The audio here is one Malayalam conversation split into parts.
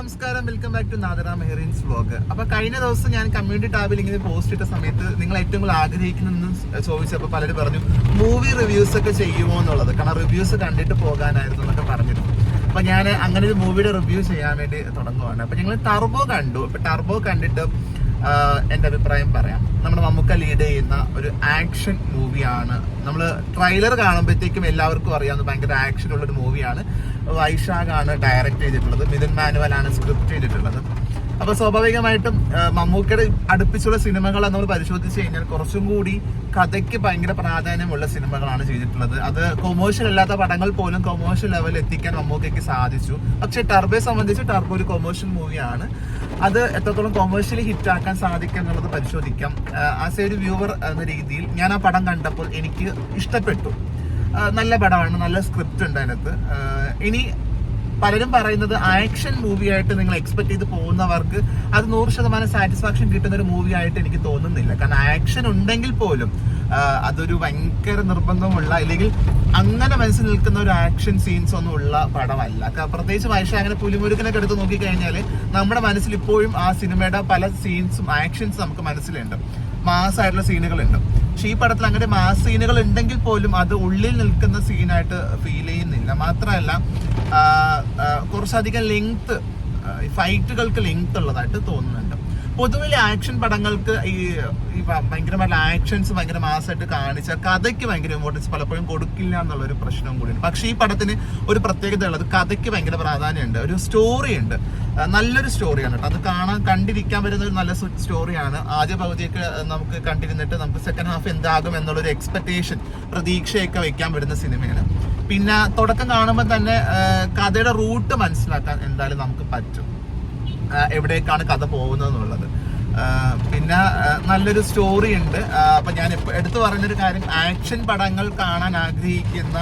നമസ്കാരം, welcome back to Nadara Mehrin's vlog. അപ്പൊ കഴിഞ്ഞ ദിവസം ഞാൻ കമ്മ്യൂണിറ്റി ടാബിൽ ഇങ്ങനെ പോസ്റ്റ് ഇട്ട സമയത്ത് നിങ്ങൾ ഏറ്റവും കൂടുതൽ ആഗ്രഹിക്കുന്നതെന്ന് ചോദിച്ചപ്പോൾ പലരും പറഞ്ഞു മൂവി റിവ്യൂസ് ഒക്കെ ചെയ്യുമോ എന്നുള്ളത്. കാരണം റിവ്യൂസ് കണ്ടിട്ട് പോകാനായിരുന്നു എന്നൊക്കെ പറഞ്ഞിരുന്നു. അപ്പൊ ഞാൻ അങ്ങനെ ഒരു മൂവിയുടെ റിവ്യൂ ചെയ്യാൻ വേണ്ടി തുടങ്ങുവാണ്. അപ്പൊ ഞങ്ങൾ ടർബോ കണ്ടു. അപ്പൊ ടർബോ കണ്ടിട്ട് എന്റെ അഭിപ്രായം പറയാം. നമ്മുടെ മമ്മൂക്ക ലീഡ് ചെയ്യുന്ന ഒരു ആക്ഷൻ മൂവിയാണ്. നമ്മൾ ട്രെയിലർ കാണുമ്പോഴത്തേക്കും എല്ലാവർക്കും അറിയാവുന്ന ഭയങ്കര ആക്ഷൻ ഉള്ള ഒരു മൂവിയാണ്. വൈശാഖാണ് ഡയറക്ട് ചെയ്തിട്ടുള്ളത്, മിഥുൻ മാനുവലാണ് സ്ക്രിപ്റ്റ് ചെയ്തിട്ടുള്ളത്. അപ്പൊ സ്വാഭാവികമായിട്ടും മമ്മൂക്കയുടെ അടുപ്പിച്ചുള്ള സിനിമകൾ നമ്മൾ പരിശോധിച്ച് കഴിഞ്ഞാൽ കുറച്ചും കൂടി കഥയ്ക്ക് ഭയങ്കര പ്രാധാന്യമുള്ള സിനിമകളാണ് ചെയ്തിട്ടുള്ളത്. അത് കൊമേഴ്ഷ്യൽ അല്ലാത്ത പടങ്ങൾ പോലും കൊമേഴ്ഷ്യൽ ലെവൽ എത്തിക്കാൻ മമ്മൂക്കയ്ക്ക് സാധിച്ചു. പക്ഷെ ടർബോയെ സംബന്ധിച്ച് ടർബോ ഒരു കൊമേഴ്ഷ്യൽ മൂവിയാണ്. അത് എത്രത്തോളം കൊമേഴ്ഷ്യലി ഹിറ്റ് ആക്കാൻ സാധിക്കും എന്നുള്ളത് പരിശോധിക്കാം. ആസ് എ ഒരു വ്യൂവർ എന്ന രീതിയിൽ ഞാൻ ആ പടം കണ്ടപ്പോൾ എനിക്ക് ഇഷ്ടപ്പെട്ടു. നല്ല പടമാണ്, നല്ല സ്ക്രിപ്റ്റ് ഉണ്ട് അതിനകത്ത്. ഇനി പലരും പറയുന്നത് ആക്ഷൻ മൂവി ആയിട്ട് നിങ്ങൾ എക്സ്പെക്ട് ചെയ്ത് പോകുന്നവർക്ക് അത് 100% സാറ്റിസ്ഫാക്ഷൻ കിട്ടുന്ന ഒരു മൂവി ആയിട്ട് എനിക്ക് തോന്നുന്നില്ല. കാരണം ആക്ഷൻ ഉണ്ടെങ്കിൽ പോലും അതൊരു ഭയങ്കര നിർബന്ധമുള്ള അല്ലെങ്കിൽ അങ്ങനെ മനസ്സിൽ നിൽക്കുന്ന ഒരു ആക്ഷൻ സീൻസ് ഒന്നും ഉള്ള പടമല്ല. പ്രത്യേകിച്ച് വൈശാഖിനെ പുലിമുരുകനൊക്കെ എടുത്ത് നോക്കിക്കഴിഞ്ഞാൽ നമ്മുടെ മനസ്സിൽ ഇപ്പോഴും ആ സിനിമയുടെ പല സീൻസും ആക്ഷൻസ് നമുക്ക് മനസ്സിലുണ്ട്, മാസ്സായിട്ടുള്ള സീനുകളുണ്ട്. പക്ഷെ ഈ പടത്തിൽ അങ്ങനെ മാസ് സീനുകൾ ഉണ്ടെങ്കിൽ പോലും അത് ഉള്ളിൽ നിൽക്കുന്ന സീനായിട്ട് ഫീൽ ചെയ്യുന്നില്ല. മാത്രമല്ല കുറച്ചധികം ലെങ്ത്, ഫൈറ്റുകൾക്ക് ലെങ്ത് ഉള്ളതായിട്ട് തോന്നുന്നുണ്ട്. പൊതുവിൽ ആക്ഷൻ പടങ്ങൾക്ക് ഈ ഭയങ്കരമായിട്ടുള്ള ആക്ഷൻസ് ഭയങ്കര മാസമായിട്ട് കാണിച്ചാൽ കഥയ്ക്ക് ഭയങ്കര ഇമ്പോർട്ടൻസ് പലപ്പോഴും കൊടുക്കില്ല എന്നുള്ളൊരു പ്രശ്നവും കൂടിയുണ്ട്. പക്ഷേ ഈ പടത്തിന് ഒരു പ്രത്യേകത ഉള്ളത് കഥയ്ക്ക് ഭയങ്കര പ്രാധാന്യമുണ്ട്. ഒരു സ്റ്റോറി ഉണ്ട്, നല്ലൊരു സ്റ്റോറിയാണ് കേട്ടോ. അത് കണ്ടിരിക്കാൻ വരുന്ന ഒരു നല്ല സ്റ്റോറിയാണ്. ആദ്യ പകുതിയൊക്കെ നമുക്ക് കണ്ടിരുന്നിട്ട് നമുക്ക് സെക്കൻഡ് ഹാഫ് എന്താകും എന്നുള്ളൊരു എക്സ്പെക്ടേഷൻ, പ്രതീക്ഷയൊക്കെ വെക്കാൻ വരുന്ന സിനിമയാണ്. പിന്നെ തുടക്കം കാണുമ്പോൾ തന്നെ കഥയുടെ റൂട്ട് മനസ്സിലാക്കാൻ എന്തായാലും നമുക്ക് പറ്റും, എവിടേക്കാണ് കഥ പോകുന്നത് എന്നുള്ളത്. പിന്നെ നല്ലൊരു സ്റ്റോറി ഉണ്ട്. അപ്പൊ ഞാൻ എടുത്തു പറഞ്ഞൊരു കാര്യം, ആക്ഷൻ പടങ്ങൾ കാണാൻ ആഗ്രഹിക്കുന്ന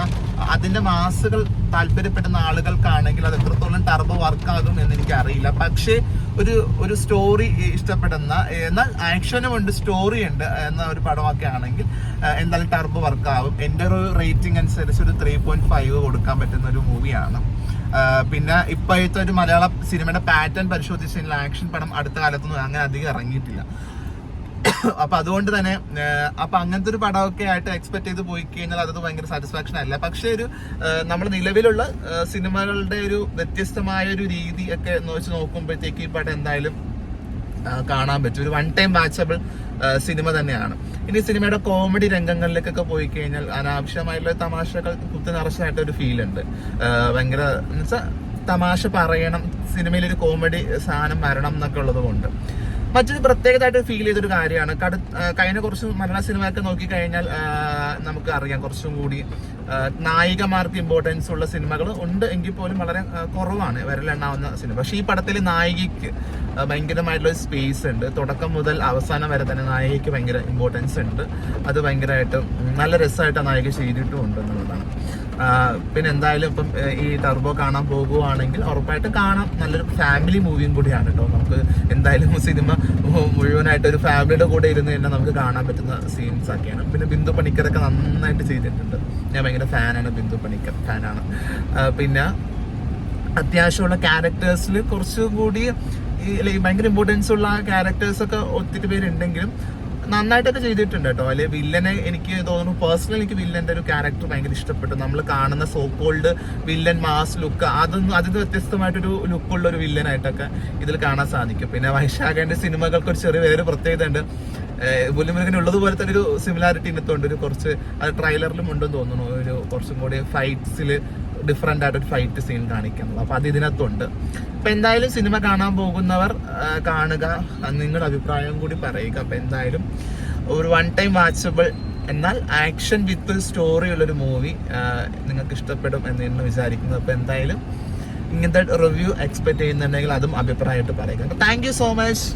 അതിന്റെ മാസുകൾ താല്പര്യപ്പെടുന്ന ആളുകൾക്കാണെങ്കിൽ അത് എത്രത്തോളം ടർബോ വർക്കാകും എന്ന് എനിക്ക് അറിയില്ല. പക്ഷേ ഒരു സ്റ്റോറി ഇഷ്ടപ്പെടുന്ന, എന്നാൽ ആക്ഷനും ഉണ്ട് സ്റ്റോറി ഉണ്ട് എന്ന ഒരു പടമൊക്കെ ആണെങ്കിൽ എന്തായാലും ടർബോ വർക്കാവും. എൻ്റെ ഒരു റേറ്റിംഗ് അനുസരിച്ച് ഒരു 3.5 കൊടുക്കാൻ പറ്റുന്ന ഒരു മൂവിയാണ്. പിന്നെ ഇപ്പോഴത്തെ ഒരു മലയാള സിനിമയുടെ പാറ്റേൺ പരിശോധിച്ച് കഴിഞ്ഞാൽ ആക്ഷൻ പടം അടുത്ത കാലത്തൊന്നും അങ്ങനെ അധികം ഇറങ്ങിയിട്ടില്ല. അപ്പൊ അതുകൊണ്ട് തന്നെ അങ്ങനത്തെ ഒരു പടമൊക്കെ ആയിട്ട് എക്സ്പെക്ട് ചെയ്ത് പോയി കഴിഞ്ഞാൽ അത് ഭയങ്കര സാറ്റിസ്ഫാക്ഷൻ അല്ല. പക്ഷെ ഒരു നമ്മുടെ നിലവിലുള്ള സിനിമകളുടെ ഒരു വ്യത്യസ്തമായ ഒരു രീതി ഒക്കെ വെച്ച് നോക്കുമ്പോഴത്തേക്ക് ഈ പടം എന്തായാലും കാണാൻ പറ്റും. ഒരു 1 ടൈം വാച്ചബിൾ സിനിമ തന്നെയാണ്. ഇനി സിനിമയുടെ കോമഡി രംഗങ്ങളിലേക്കൊക്കെ പോയി കഴിഞ്ഞാൽ അനാവശ്യമായിട്ടുള്ള തമാശകൾ കുത്തിനിറച്ചായിട്ട് ഒരു ഫീൽ ഉണ്ട്. ഭയങ്കര എന്നുവെച്ചാൽ തമാശ പറയണം, സിനിമയിലൊരു കോമഡി സാധനം വരണം എന്നൊക്കെ ഉള്ളത് കൊണ്ട്. മറ്റൊരു പ്രത്യേകതയായിട്ട് ഫീൽ ചെയ്തൊരു കാര്യമാണ്, കഴിഞ്ഞ കുറച്ച് മലയാള സിനിമയൊക്കെ നോക്കിക്കഴിഞ്ഞാൽ നമുക്ക് അറിയാം കുറച്ചും കൂടി നായികമാർക്ക് ഇമ്പോർട്ടൻസ് ഉള്ള സിനിമകൾ ഉണ്ട് എങ്കിൽ പോലും വളരെ കുറവാണ്, വിരലെണ്ണാവുന്ന സിനിമ. പക്ഷേ ഈ പടത്തിൽ നായികയ്ക്ക് ഭയങ്കരമായിട്ടുള്ള സ്പേസ് ഉണ്ട്. തുടക്കം മുതൽ അവസാനം വരെ തന്നെ നായികയ്ക്ക് ഭയങ്കര ഇമ്പോർട്ടൻസ് ഉണ്ട്. അത് ഭയങ്കരമായിട്ട് നല്ല രസമായിട്ട് നായിക ചെയ്തിട്ടുമുണ്ട് എന്നുള്ളതാണ്. പിന്നെ എന്തായാലും ഇപ്പം ഈ ടർബോ കാണാൻ പോകുവാണെങ്കിൽ ഉറപ്പായിട്ടും കാണാം. നല്ലൊരു ഫാമിലി മൂവിയും കൂടിയാണ് കേട്ടോ. നമുക്ക് എന്തായാലും സിനിമ മുഴുവനായിട്ട് ഒരു ഫാമിലിയുടെ കൂടെ ഇരുന്ന് തന്നെ നമുക്ക് കാണാൻ പറ്റുന്ന സീൻസ് ഒക്കെയാണ്. പിന്നെ ബിന്ദു പണിക്കരൊക്കെ നന്നായിട്ട് ചെയ്തിട്ടുണ്ട്. ഞാൻ ഭയങ്കര ഫാനാണ്, ബിന്ദു പണിക്കർ ഫാനാണ്. പിന്നെ അത്യാവശ്യമുള്ള ക്യാരക്ടേഴ്സിൽ കുറച്ചും കൂടി ഈ ഭയങ്കര ഇമ്പോർട്ടൻസ് ഉള്ള ക്യാരക്ടേഴ്സൊക്കെ ഒത്തിരി പേരുണ്ടെങ്കിലും നന്നായിട്ടൊക്കെ ചെയ്തിട്ടുണ്ട് കേട്ടോ. അല്ലെ വില്ലനെ എനിക്ക് തോന്നുന്നു, പേഴ്സണലി എനിക്ക് വില്ലന്റെ ഒരു ക്യാരക്ടർ ഭയങ്കര ഇഷ്ടപ്പെട്ടു. നമ്മൾ കാണുന്ന സോക്കോൾഡ് വില്ലൻ മാസ് ലുക്ക്, അതിന് വ്യത്യസ്തമായിട്ടൊരു ലുക്കുള്ള ഒരു വില്ലനായിട്ടൊക്കെ ഇതിൽ കാണാൻ സാധിക്കും. പിന്നെ വൈശാഖന്റെ സിനിമകൾക്ക് ഒരു ചെറിയ വേറെ പ്രത്യേകത ഉണ്ട്. പുലിമുരുകന് ഉള്ളതുപോലെ തന്നെ ഒരു സിമിലാരിറ്റി ഇന്നത്തുണ്ട്. ഒരു കുറച്ച് അത് ട്രെയിലറിലും ഉണ്ടെന്ന് തോന്നുന്നു, ഒരു കുറച്ചും കൂടി ഫൈറ്റ്സിൽ ഡിഫറെന്റ് ആയിട്ടൊരു ഫൈറ്റ് സീൻ കാണിക്കുന്നത്. അപ്പൊ അത് ഇതിനകത്തുണ്ട്. അപ്പൊ എന്തായാലും സിനിമ കാണാൻ പോകുന്നവർ കാണുക, നിങ്ങളുടെ അഭിപ്രായം കൂടി പറയുക. അപ്പൊ എന്തായാലും ഒരു 1 ടൈം വാച്ചബിൾ എന്നാൽ ആക്ഷൻ വിത്ത് സ്റ്റോറി ഉള്ളൊരു മൂവി നിങ്ങൾക്ക് ഇഷ്ടപ്പെടും എന്ന് തന്നെ വിചാരിക്കുന്നു. അപ്പൊ എന്തായാലും ഇങ്ങനത്തെ റിവ്യൂ എക്സ്പെക്ട് ചെയ്യുന്നുണ്ടെങ്കിൽ അതും അഭിപ്രായമായിട്ട് പറയുക. Thank you so much.